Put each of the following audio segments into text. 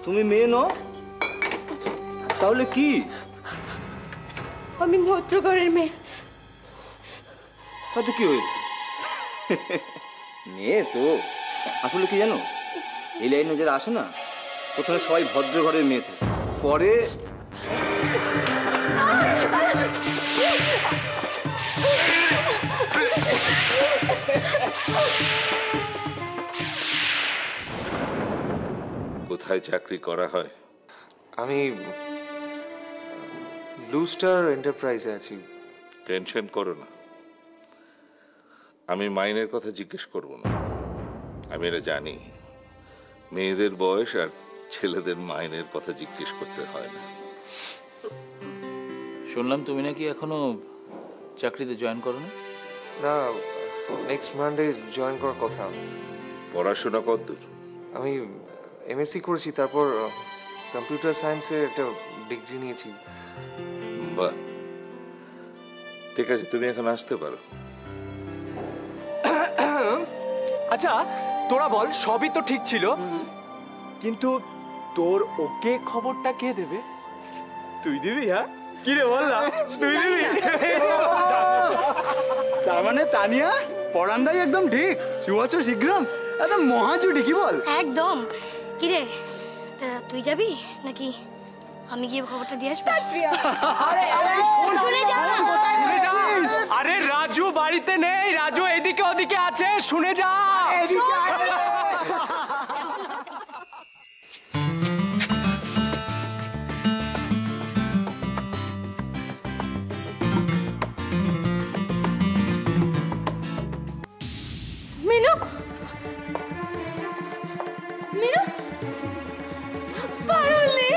তুমি মেয়ে নও? তাহলে কি? আমি ভদ্রঘরের মেয়ে। তাতে কি হয়েছে? মেয়ে তো। আসলে কি জানো, এই লাইনে যারা আসে না, প্রথমে সবাই ভদ্র ঘরের মেয়ে থাকে, পরে কোথায় চাকরি করা হয়? আমি ব্লু স্টার এন্টারপ্রাইজে আছি। টেনশন করো না, আমি মাইনের কথা জিজ্ঞেস করব না। আমি এটা জানি, মেয়েদের বয়স আর ছেলেদের মাইনের কথা জিজ্ঞেস করতে হয় না। শুনলাম তুমি নাকি এখনো চাকরিতে জয়েন করোনি? না, নেক্সট মানডে জয়েন করার কথা। পড়াশোনা কতদূর? আমি এমএসসি করেছি, তারপর কম্পিউটার সায়েন্সে একটা ডিগ্রি নিয়েছি। বাহ, ঠিক আছে, তুমি এখন আসতে পারো। আচ্ছা তোরা বল, সবই তো ঠিক ছিল, কিন্তু তোর ওকে খবরটা কে দেবে? তুই দিবি? হ্যাঁ কি রে বল না, তুই দিবি? তার মানে তানিয়া পড়ান্দাই একদম ঠিক, শুভছ শীঘ্রম, একদম মহাজুটি, কি বল? একদম। কিরে, তা তুই যাবি নাকি আমি গিয়ে খবরটা দিয়ে আসবো? শুনে যা। আরে রাজু বাড়িতে নেই, রাজু এদিকে ওদিকে আছে, শুনে যা। মিনু, মিনু, পারুলি,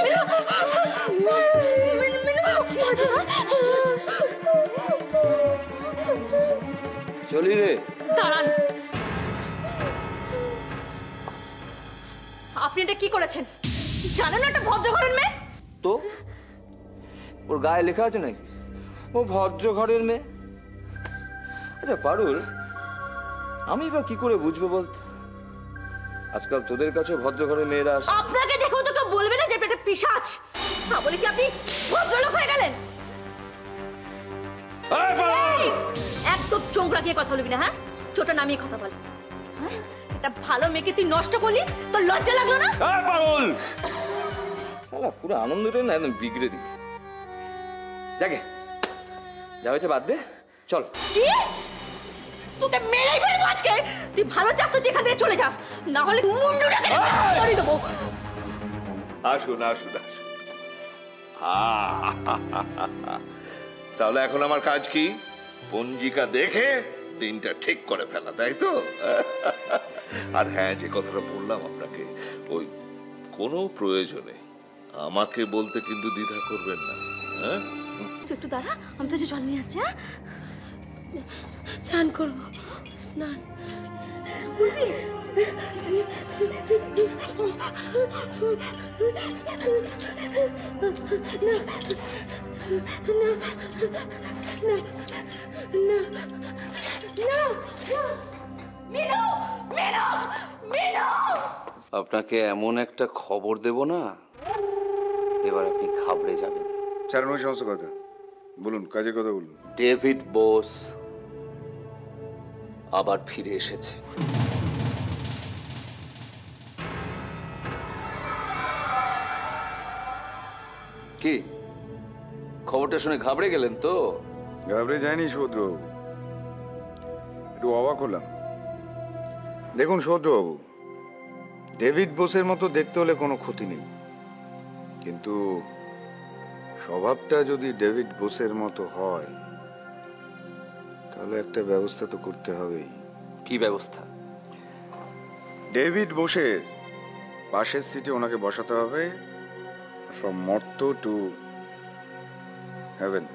চলি রে। দাঁড়ান, আপনি এটা কি করেছেন? জানেন না একটা ভদ্র ঘরের মেয়ে? তো ওর গায়ে লেখা আছে নাকি ও ভদ্র ঘরের মেয়ে? আচ্ছা পারুল, আমি বা কি করে বুঝবো বলতো? আজকাল তোদের কাছে ভদ্র ঘরের মেয়েরা আসে। আপনাকে দেখেও তো কেউ বলবে না যে পেটে পিশাচ। তা বলে কি আপনি ভদ্রলোক হয়ে গেলেন? একদম চোখ রাখিয়ে কথা বলবি না, হ্যাঁ? চোটা নামিয়ে কথা বল। হ্যাঁ, একটা ভালো মেয়েকে তুই নষ্ট করলি, তোর লজ্জা লাগলো না? পাগল শালা, পুরো আনন্দটা না একদম বিগড়ে দিই। যাকে যা হয়েছে বাদ দে, চল। কি? তোকে মেরেই ফেলবো আজকে। তুই ভালো চাস তো যেখান থেকে চলে যা, না হলে মুন্ডুটাকে ধরে দেবো। আসুন আসুন আসুন। তাহলে এখন আমার কাজ কি? পঞ্জিকা দেখে দিনটা ঠিক করে ফেলা, তাই তো? আর হ্যাঁ, যে কথাটা বললাম আপনাকে, ওই কোনো প্রয়োজনে আমাকে বলতে কিন্তু দ্বিধা করবেন না, হ্যাঁ? তুই একটু দাঁড়া, আমি তো জল নিয়ে আসছি। হ্যাঁ, চান করবো না। আপনাকে এমন একটা খবর দেব না, এবার আপনি ঘাবড়ে যাবেন। ছাড়ুন ওই সমস্ত কথা, বলুন কাজের কথা বলুন। ডেভিড বোস আবার ফিরে এসেছে। কি খবরটা শুনে ঘাবড়ে গেলেন তো? ঘাবড়ে যায়নি সুভদ্রবাবু, একটু অবাক হলাম। দেখুন সুভদ্রবাবু, ডেভিড বোসের মতো দেখতে হলে কোনো ক্ষতি নেই, কিন্তু স্বভাবটা যদি ডেভিড বোসের মতো হয় তাহলে একটা ব্যবস্থা তো করতে হবেই। কি ব্যবস্থা? ডেভিড বোসের পাশের সিটে ওনাকে বসাতে হবে, ফ্রম মর্ত টু হেভেন।